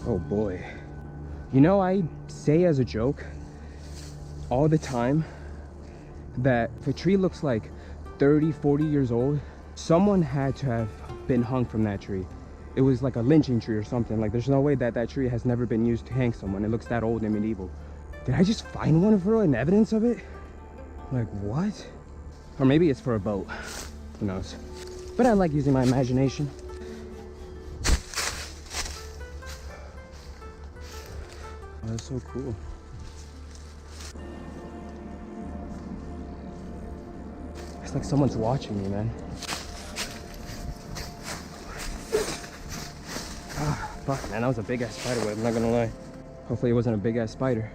Oh boy. You know, I say as a joke all the time that if a tree looks like 30, 40 years old, someone had to have been hung from that tree. It was like a lynching tree or something. Like, there's no way that that tree has never been used to hang someone. It looks that old and medieval. Did I just find one for an evidence of it? Like, what? Or maybe it's for a boat. Who knows? But I like using my imagination. Oh, that's so cool. It's like someone's watching me, man. Ah, fuck, man, that was a big ass spider web, I'm not gonna lie. Hopefully it wasn't a big ass spider.